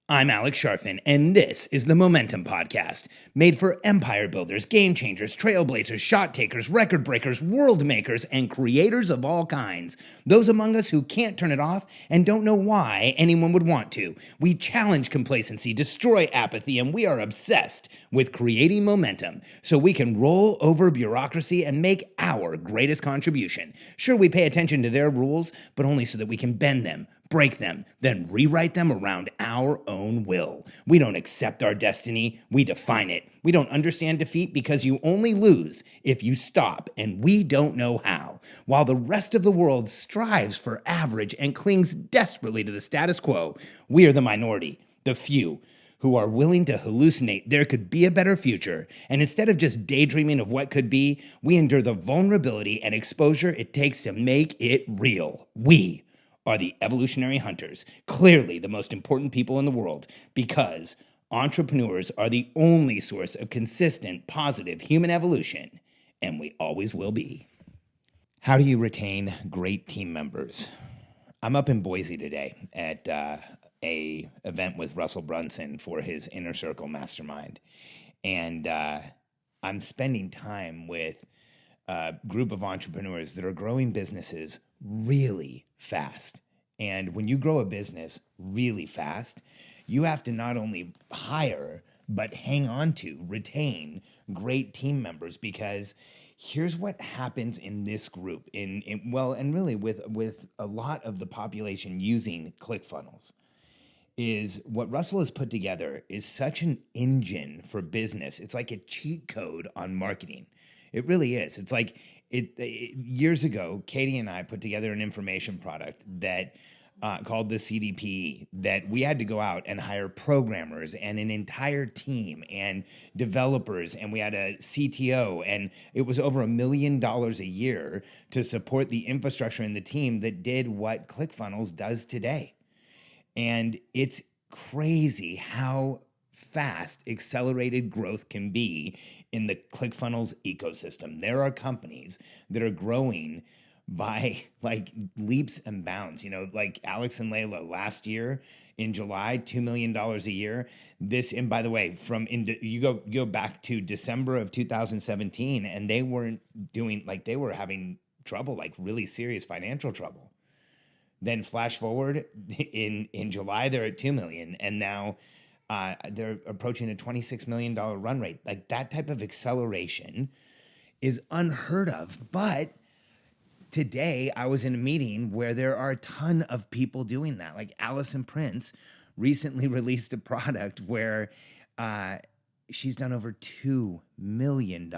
I'm Alex Sharfin, and this is the Momentum Podcast, made for empire builders, game changers, trailblazers, shot takers, record breakers, world makers, and creators of all kinds. Those among us who can't turn it off and don't know why anyone would want to. We challenge complacency, destroy apathy, and we are obsessed with creating momentum so we can roll over bureaucracy and make our greatest contribution. Sure, we pay attention to their rules, but only so that we can bend them, break them, then rewrite them around our own will. We don't accept our destiny, we define it. We don't understand defeat because you only lose if you stop, and we don't know how. While the rest of the world strives for average and clings desperately to the status quo, we are the minority, the few, who are willing to hallucinate there could be a better future, and instead of just daydreaming of what could be, we endure the vulnerability and exposure it takes to make it real. We are the evolutionary hunters, clearly the most important people in the world, because entrepreneurs are the only source of consistent, positive human evolution, and we always will be. How do you retain great team members? I'm up in Boise today at a event with Russell Brunson for his Inner Circle Mastermind, and I'm spending time with a group of entrepreneurs that are growing businesses really fast. And when you grow a business really fast, you have to not only hire, but hang on to, retain great team members, because here's what happens in this group, and really with a lot of the population using ClickFunnels, is what Russell has put together is such an engine for business. It's like a cheat code on marketing. It really is. It's like years ago, Katie and I put together an information product that called the CDP, that we had to go out and hire programmers and an entire team and developers, and we had a CTO, and it was over $1 million a year to support the infrastructure and the team that did what ClickFunnels does today. And it's crazy how fast accelerated growth can be in the ClickFunnels ecosystem. There are companies that are growing by like leaps and bounds. You know, like Alex and Layla last year in July, $2 million a year. And by the way, you go back to December of 2017, and they weren't doing, like, they were having trouble, like really serious financial trouble. Then flash forward in July, they're at $2 million, and now they're approaching a $26 million run rate. Like, that type of acceleration is unheard of. But today I was in a meeting where there are a ton of people doing that. Like, Allison Prince recently released a product where she's done over $2 million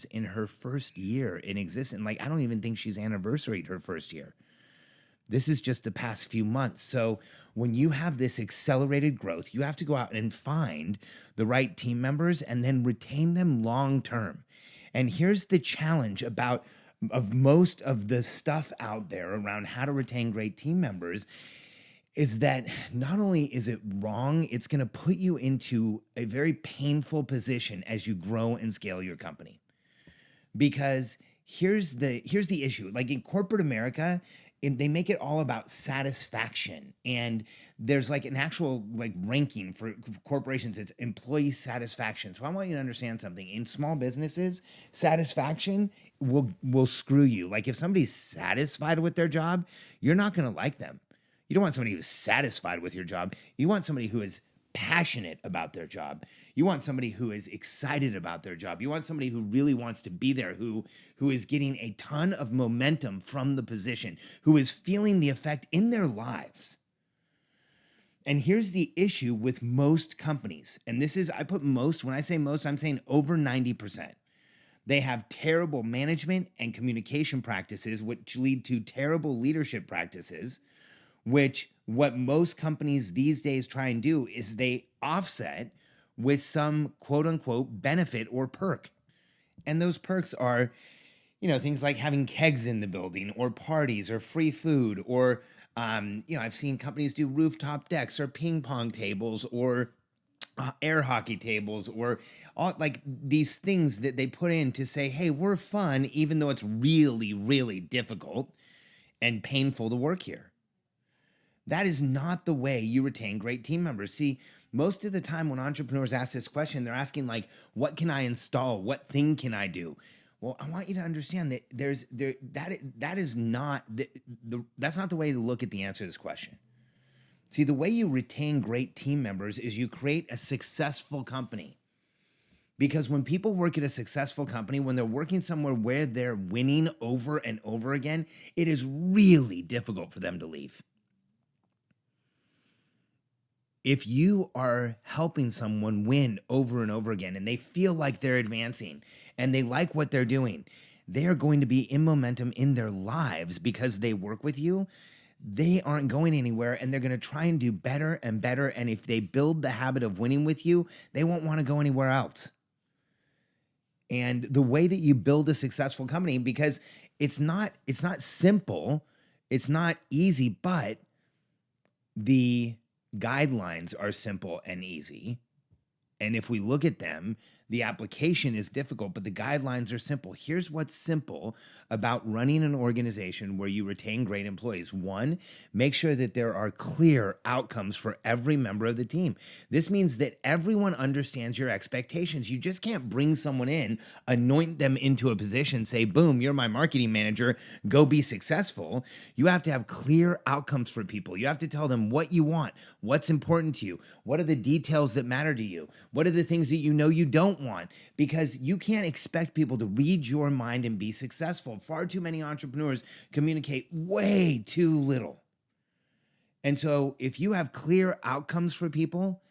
in her first year in existence. Like, I don't even think she's anniversaried her first year. This is just the past few months. So when you have this accelerated growth, you have to go out and find the right team members and then retain them long term. And here's the challenge of most of the stuff out there around how to retain great team members, is that not only is it wrong, it's going to put you into a very painful position as you grow and scale your company. Because here's the issue. Like, in corporate America, they make it all about satisfaction, and there's like an actual like ranking for corporations. It's employee satisfaction. So I want you to understand something. In small businesses, satisfaction will screw you. Like, if somebody's satisfied with their job, you're not going to like them. You don't want somebody who's satisfied with your job. You want somebody who is passionate about their job. You want somebody who is excited about their job. You want somebody who really wants to be there, who is getting a ton of momentum from the position, who is feeling the effect in their lives. And here's the issue with most companies. And this is, I put most, when I say most, I'm saying over 90%. They have terrible management and communication practices, which lead to terrible leadership practices, which what most companies these days try and do is they offset with some quote unquote benefit or perk. And those perks are, things like having kegs in the building, or parties, or free food, or, I've seen companies do rooftop decks, or ping pong tables, or air hockey tables, or all like these things that they put in to say, hey, we're fun, even though it's really, really difficult and painful to work here. That is not the way you retain great team members. See, most of the time when entrepreneurs ask this question, they're asking like, what can I install? What thing can I do? Well, I want you to understand that that's not the way to look at the answer to this question. See, the way you retain great team members is you create a successful company. Because when people work at a successful company, when they're working somewhere where they're winning over and over again, it is really difficult for them to leave. If you are helping someone win over and over again and they feel like they're advancing and they like what they're doing, they are going to be in momentum in their lives because they work with you. They aren't going anywhere and they're going to try and do better and better. And if they build the habit of winning with you, they won't want to go anywhere else. And the way that you build a successful company, because it's not simple, it's not easy, but the guidelines are simple and easy. And if we look at them, the application is difficult, but the guidelines are simple. Here's what's simple about running an organization where you retain great employees. One, make sure that there are clear outcomes for every member of the team. This means that everyone understands your expectations. You just can't bring someone in, anoint them into a position, say, boom, you're my marketing manager, go be successful. You have to have clear outcomes for people. You have to tell them what you want, what's important to you, what are the details that matter to you, what are the things that you know you don't want, because you can't expect people to read your mind and be successful. Far too many entrepreneurs communicate way too little. And so if you have clear outcomes for people,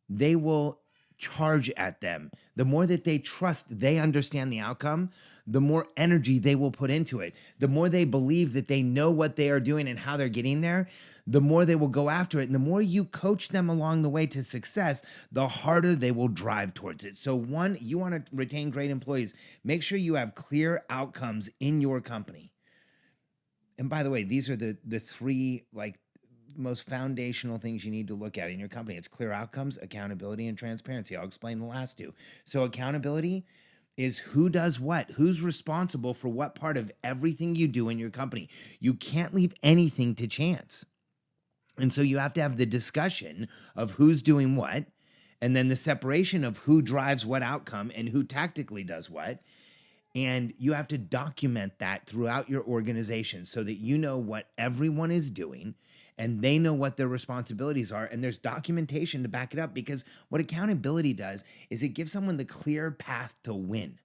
they will charge at them. The more that they trust they understand the outcome, the more energy they will put into it. The more they believe that they know what they are doing and how they're getting there, the more they will go after it. And the more you coach them along the way to success, the harder they will drive towards it. So one, you want to retain great employees. Make sure you have clear outcomes in your company. And by the way, these are the three most foundational things you need to look at in your company. It's clear outcomes, accountability, and transparency. I'll explain the last two. So accountability is who does what, who's responsible for what part of everything you do in your company. You can't leave anything to chance. And so you have to have the discussion of who's doing what, and then the separation of who drives what outcome and who tactically does what. And you have to document that throughout your organization so that you know what everyone is doing and they know what their responsibilities are. And there's documentation to back it up, because what accountability does is it gives someone the clear path to win.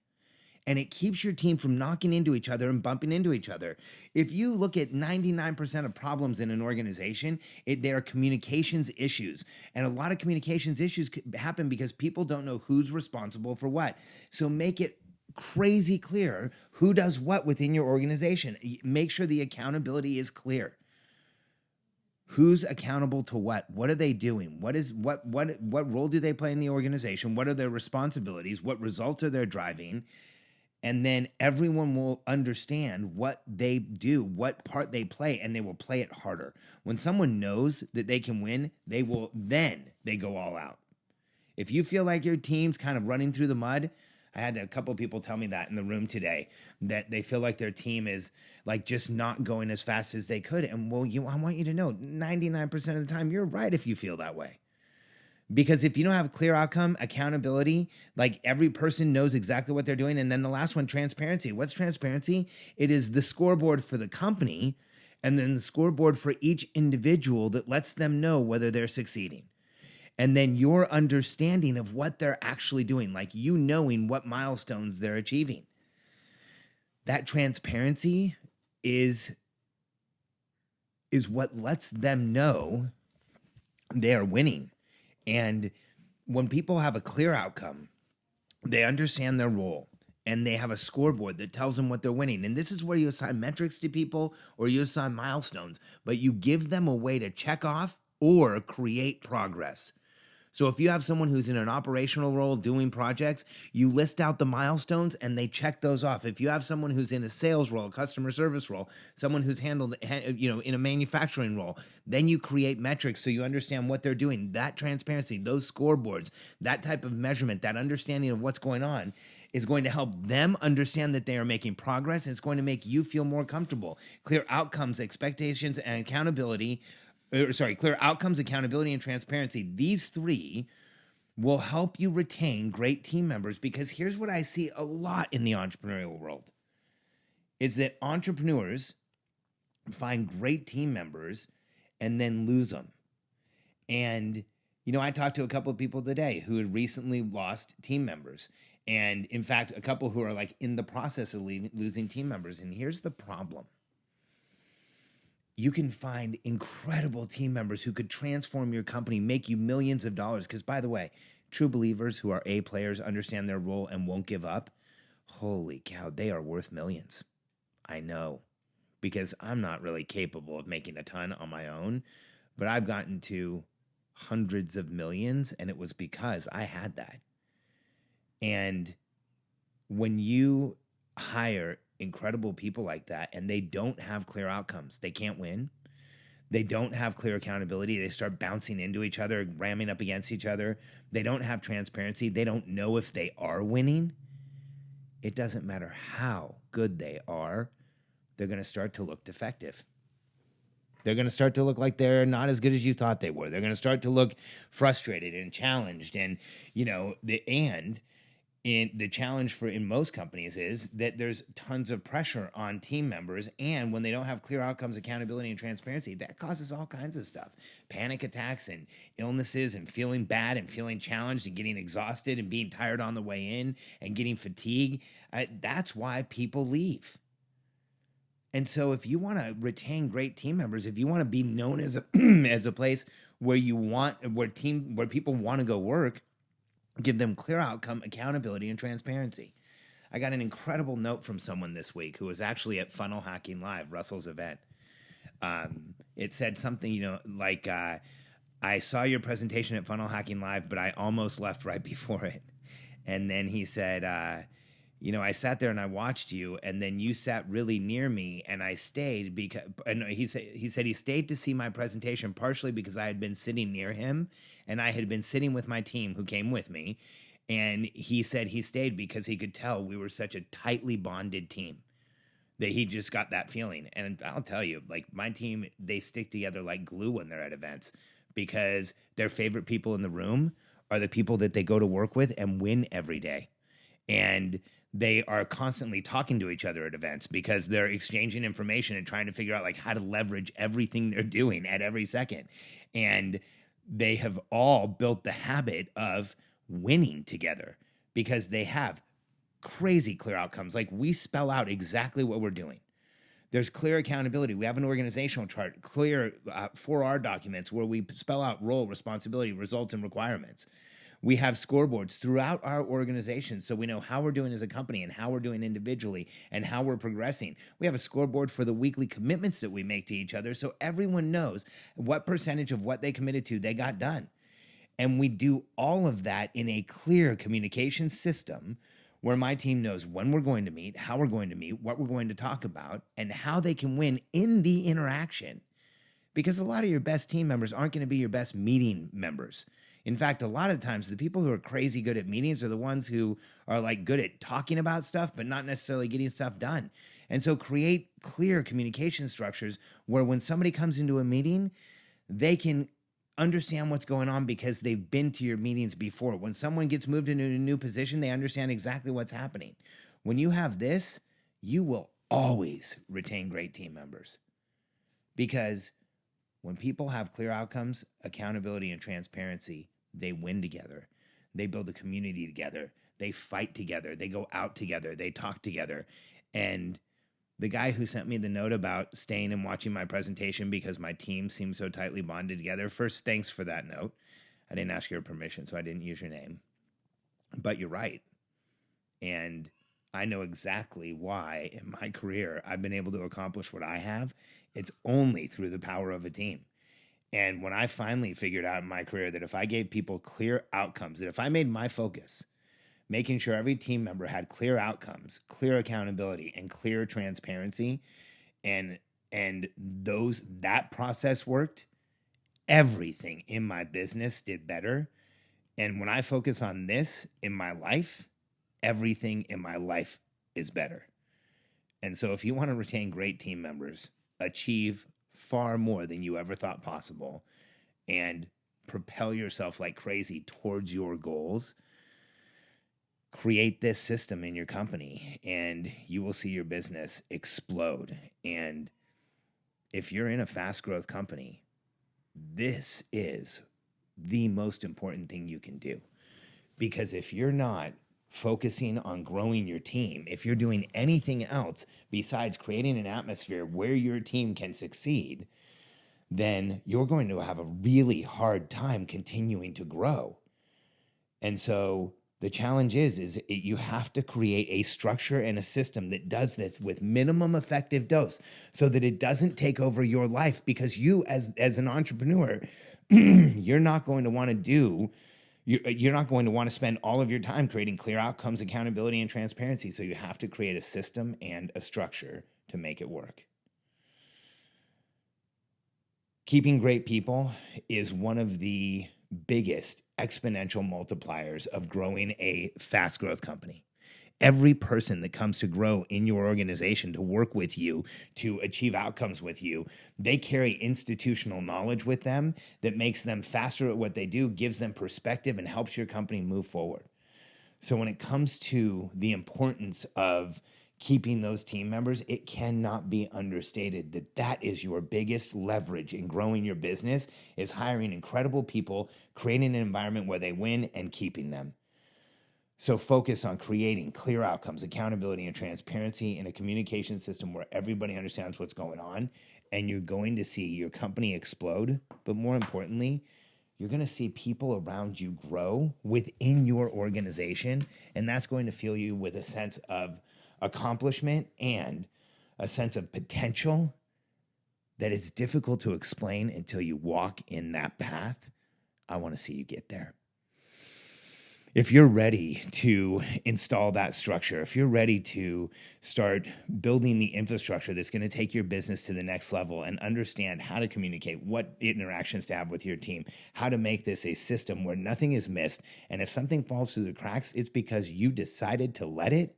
And it keeps your team from knocking into each other and bumping into each other. If you look at 99% of problems in an organization, they are communications issues. And a lot of communications issues happen because people don't know who's responsible for what. So make it crazy clear who does what within your organization. Make sure the accountability is clear. Who's accountable to what? What are they doing? What role do they play in the organization? What are their responsibilities? What results are they driving? And then everyone will understand what they do, what part they play, and they will play it harder. When someone knows that they can win, they go all out. If you feel like your team's kind of running through the mud, I had a couple of people tell me that in the room today, that they feel like their team is like just not going as fast as they could. And I want you to know 99% of the time, you're right if you feel that way. Because if you don't have a clear outcome, accountability, like every person knows exactly what they're doing. And then the last one, transparency. What's transparency? It is the scoreboard for the company and then the scoreboard for each individual that lets them know whether they're succeeding. And then your understanding of what they're actually doing, like you knowing what milestones they're achieving. That transparency is what lets them know they are winning. And when people have a clear outcome, they understand their role and they have a scoreboard that tells them what they're winning. And this is where you assign metrics to people or you assign milestones, but you give them a way to check off or create progress. So if you have someone who's in an operational role doing projects, you list out the milestones and they check those off. If you have someone who's in a sales role, customer service role, someone who's handled, in a manufacturing role, then you create metrics so you understand what they're doing. That transparency, those scoreboards, that type of measurement, that understanding of what's going on is going to help them understand that they are making progress, and it's going to make you feel more comfortable. Clear outcomes, expectations, and accountability clear outcomes, accountability, and transparency. These three will help you retain great team members, because here's what I see a lot in the entrepreneurial world is that entrepreneurs find great team members and then lose them. And, I talked to a couple of people today who had recently lost team members. And in fact, a couple who are like in the process of losing team members. And here's the problem. You can find incredible team members who could transform your company, make you millions of dollars. Because, by the way, true believers who are A players, understand their role, and won't give up, holy cow, they are worth millions. I know, because I'm not really capable of making a ton on my own, but I've gotten to hundreds of millions, and it was because I had that. And when you hire incredible people like that and they don't have clear outcomes, they can't win. They don't have clear accountability. They start bouncing into each other, ramming up against each other. They don't have transparency. They don't know if they are winning. It doesn't matter how good they are. They're going to start to look defective. They're going to start to look like they're not as good as you thought they were. They're going to start to look frustrated and challenged. And, the challenge in most companies is that there's tons of pressure on team members, and when they don't have clear outcomes, accountability, and transparency, that causes all kinds of stuff. Panic attacks and illnesses and feeling bad and feeling challenged and getting exhausted and being tired on the way in and getting fatigue. That's why people leave. And so if you want to retain great team members, if you want to be known as a as a place where people want to go work, give them clear outcome, accountability, and transparency. I got an incredible note from someone this week who was actually at Funnel Hacking Live, Russell's event. It said something, like, I saw your presentation at Funnel Hacking Live, but I almost left right before it. And then he said, I sat there and I watched you, and then you sat really near me, and I stayed because, and he said he stayed to see my presentation partially because I had been sitting near him, and I had been sitting with my team who came with me, and he said he stayed because he could tell we were such a tightly bonded team that he just got that feeling. And I'll tell you, like, my team, they stick together like glue when they're at events, because their favorite people in the room are the people that they go to work with and win every day. And they are constantly talking to each other at events because they're exchanging information and trying to figure out like how to leverage everything they're doing at every second. And they have all built the habit of winning together because they have crazy clear outcomes. Like, we spell out exactly what we're doing. There's clear accountability. We have an organizational chart, clear 4R documents where we spell out role, responsibility, results, and requirements. We have scoreboards throughout our organization so we know how we're doing as a company and how we're doing individually and how we're progressing. We have a scoreboard for the weekly commitments that we make to each other so everyone knows what percentage of what they committed to they got done. And we do all of that in a clear communication system where my team knows when we're going to meet, how we're going to meet, what we're going to talk about, and how they can win in the interaction. Because a lot of your best team members aren't going to be your best meeting members. In fact, a lot of times the people who are crazy good at meetings are the ones who are like good at talking about stuff, but not necessarily getting stuff done. And so create clear communication structures where when somebody comes into a meeting, they can understand what's going on because they've been to your meetings before. When someone gets moved into a new position, they understand exactly what's happening. When you have this, you will always retain great team members, because when people have clear outcomes, accountability, and transparency, they win together. They build a community together. They fight together. They go out together. They talk together. And the guy who sent me the note about staying and watching my presentation because my team seemed so tightly bonded together, first, thanks for that note. I didn't ask your permission, so I didn't use your name. But you're right. And I know exactly why in my career I've been able to accomplish what I have. It's only through the power of a team. And when I finally figured out in my career that if I gave people clear outcomes, that if I made my focus making sure every team member had clear outcomes, clear accountability, and clear transparency, and that process worked, everything in my business did better. And when I focus on this in my life, everything in my life is better. And so if you want to retain great team members, achieve far more than you ever thought possible and propel yourself like crazy towards your goals, create this system in your company and you will see your business explode. And if you're in a fast growth company, this is the most important thing you can do. Because if you're not focusing on growing your team, if you're doing anything else besides creating an atmosphere where your team can succeed, then you're going to have a really hard time continuing to grow. And so the challenge is you have to create a structure and a system that does this with minimum effective dose so that it doesn't take over your life, because you as an entrepreneur, you're not going to want to do you're not going to want to spend all of your time creating clear outcomes, accountability, and transparency. So you have to create a system and a structure to make it work. Keeping great people is one of the biggest exponential multipliers of growing a fast growth company. Every person that comes to grow in your organization, to work with you, to achieve outcomes with you, they carry institutional knowledge with them that makes them faster at what they do, gives them perspective, and helps your company move forward. So when it comes to the importance of keeping those team members, it cannot be understated that that is your biggest leverage in growing your business, is hiring incredible people, creating an environment where they win, and keeping them. So focus on creating clear outcomes, accountability, and transparency in a communication system where everybody understands what's going on, and you're going to see your company explode. But more importantly, you're going to see people around you grow within your organization, and that's going to fill you with a sense of accomplishment and a sense of potential that is difficult to explain until you walk in that path. I want to see you get there. If you're ready to install that structure, if you're ready to start building the infrastructure that's going to take your business to the next level and understand how to communicate, what interactions to have with your team, how to make this a system where nothing is missed, and if something falls through the cracks, it's because you decided to let it,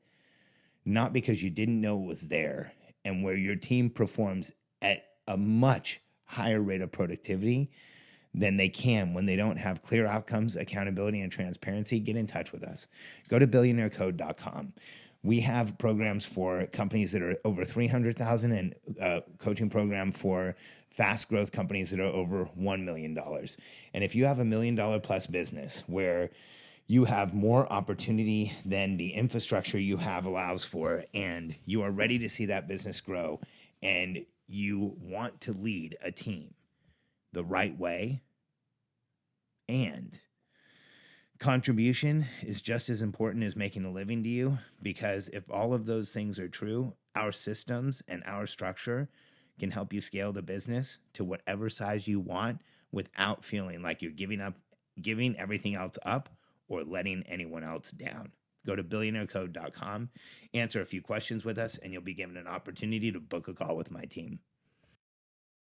not because you didn't know it was there, and where your team performs at a much higher rate of productivity than they can when they don't have clear outcomes, accountability, and transparency, get in touch with us. Go to billionairecode.com. We have programs for companies that are over 300,000 and a coaching program for fast growth companies that are over $1 million. And if you have $1 million plus business where you have more opportunity than the infrastructure you have allows for, and you are ready to see that business grow, and you want to lead a team the right way, and contribution is just as important as making a living to you, because if all of those things are true, our systems and our structure can help you scale the business to whatever size you want without feeling like you're giving everything else up or letting anyone else down. Go to billionairecode.com, answer a few questions with us, and you'll be given an opportunity to book a call with my team.